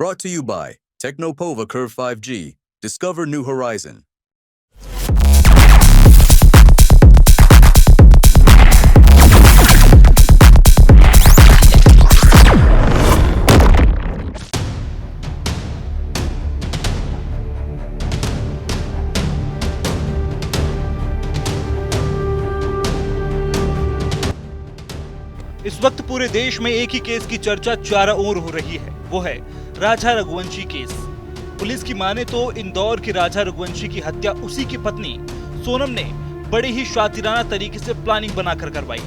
Brought to you by Technopova Curve 5G. Discover new horizon. इस वक्त पूरे देश में एक ही केस की चर्चा चारों ओर हो रही है, वो है राजा रघुवंशी केस। पुलिस की माने तो इंदौर के राजा रघुवंशी की हत्या उसी की पत्नी सोनम ने बड़े ही शातिराना तरीके से प्लानिंग बनाकर करवाई।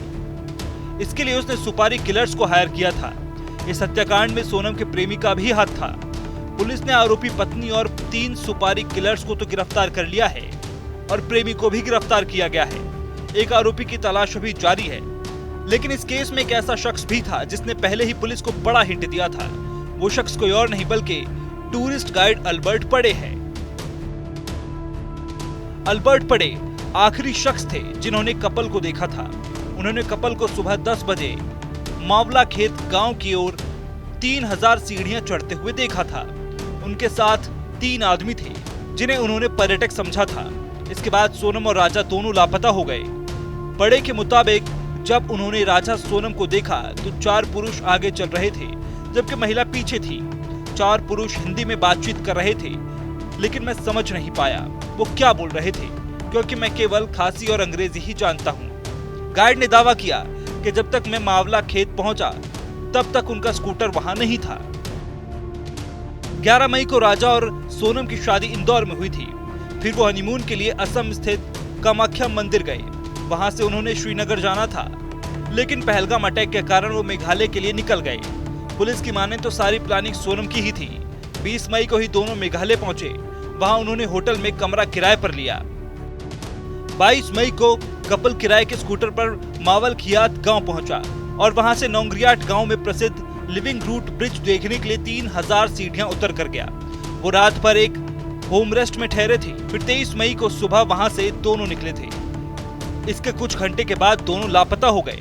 इसके लिए उसने सुपारी किलर्स को हायर किया था। इस हत्याकांड में सोनम के प्रेमी का भी हाथ था। पुलिस ने आरोपी पत्नी और 3 सुपारी किलर्स को तो गिरफ्तार कर लिया है और प्रेमी को भी गिरफ्तार किया गया है। एक आरोपी की तलाश अभी जारी है। लेकिन इस केस में एक ऐसा शख्स भी था जिसने पहले ही पुलिस को बड़ा हिंट दिया था। वो शख्स कोई और नहीं बल्कि टूरिस्ट गाइड अल्बर्ट पड़े है। अल्बर्ट पड़े आखिरी शख्स थे जिन्होंने कपल को देखा था। उन्होंने कपल को सुबह 10 बजे मावला खेत गांव की ओर 3000 सीढ़ियां चढ़ते हुए देखा था। उनके साथ 3 आदमी थे जिन्हें उन्होंने पर्यटक समझा था। इसके बाद सोनम और राजा दोनों लापता हो गए। पड़े के मुताबिक जब उन्होंने राजा सोनम को देखा तो 4 पुरुष आगे चल रहे थे जबकि महिला पीछे थी। 4 पुरुष हिंदी में बातचीत कर रहे थे, लेकिन मैं समझ नहीं पाया वो क्या बोल रहे थे, क्योंकि मैं केवल खासी और अंग्रेजी ही जानता हूँ। गाइड ने दावा किया कि जब तक मैं मावला खेत पहुंचा तब तक उनका स्कूटर वहां नहीं था। 11 मई को राजा और सोनम की शादी इंदौर में हुई थी। फिर वो हनीमून के लिए असम स्थित कामाख्या मंदिर गए। वहां से उन्होंने श्रीनगर जाना था, लेकिन पहलगाम अटैक के कारण वो मेघालय के लिए निकल गए। पुलिस की माने तो सारी प्लानिंग सोनम की ही थी। 20 मई को ही दोनों मेघालय पहुंचे। वहां उन्होंने होटल में कमरा किराए पर लिया। 22 मई को कपल किराए के स्कूटर पर मावल खियात गांव पहुंचा और वहां से नोंगरियाट गांव में प्रसिद्ध लिविंग रूट ब्रिज देखने के लिए 3000 सीढ़ियां उतर कर गया। वो रात भर एक होम रेस्ट में ठहरे थे। फिर 23 मई को सुबह वहां से दोनों निकले थे। इसके कुछ घंटे के बाद दोनों लापता हो गए।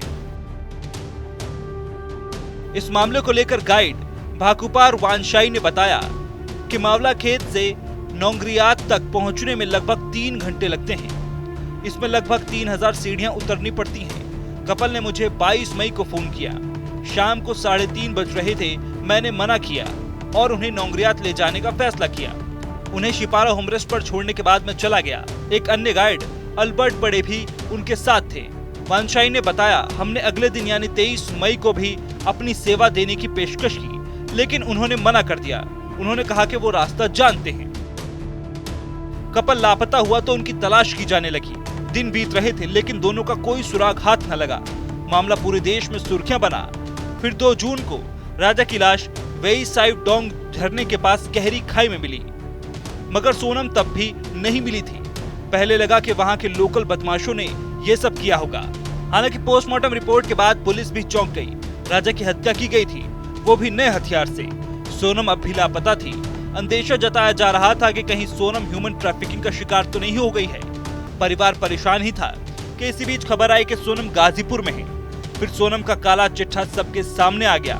इस मामले को लेकर गाइड भाकुपार वानशाई ने बताया कि मावला खेत से नोंगरियात तक पहुंचने में लगभग 3 घंटे लगते हैं। इसमें लगभग 3000 सीढ़ियां उतरनी पड़ती हैं। कपल ने मुझे 22 मई को फोन किया। शाम को 3:30 बज रहे थे। मैंने मना किया और उन्हें नोंगरियात ले जाने का फैसला किया। उन्हें शिपारा होमरेस्ट पर छोड़ने के बाद मैं चला गया। एक अन्य गाइड अल्बर्ट बड़े भी उनके साथ थे। वानशाई ने बताया, हमने अगले दिन यानी 23 मई को भी अपनी सेवा देने की पेशकश की, लेकिन उन्होंने मना कर दिया। उन्होंने कहा कि वो रास्ता जानते हैं। कपल लापता हुआ तो उनकी तलाश की जाने लगी। दिन बीत रहे थे, लेकिन दोनों का कोई सुराग हाथ न लगा। मामला पूरे देश में सुर्खियां बना। फिर 2 जून को राजा की लाश वेई साइड डोंग झरने के पास गहरी खाई में मिली, मगर सोनम तब भी नहीं मिली थी। पहले लगा कि वहां के लोकल बदमाशों ने ये सब किया होगा। हालांकि पोस्टमार्टम रिपोर्ट के बाद पुलिस भी चौंक गई। राजा की हत्या की गई थी, वो भी नए हथियार से। सोनम अब भी लापता थी। अंदेशा जताया जा रहा था कि कहीं सोनम ह्यूमन ट्रैफिकिंग का शिकार तो नहीं हो गई है। परिवार परेशान ही था कि इसी बीच खबर आई कि सोनम गाजीपुर में है। फिर सोनम का काला चिट्ठा सबके सामने आ गया।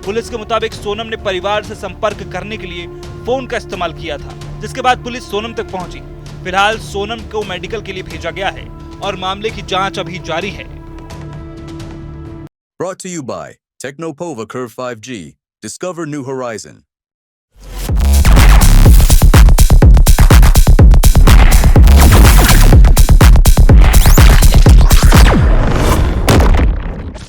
पुलिस के मुताबिक सोनम ने परिवार से संपर्क करने के लिए फोन का इस्तेमाल किया था, जिसके बाद पुलिस सोनम तक पहुंची। फिलहाल सोनम को मेडिकल के लिए भेजा गया है और मामले की जांच अभी जारी है। Brought to you by Technopova Curve 5G. Discover new horizon.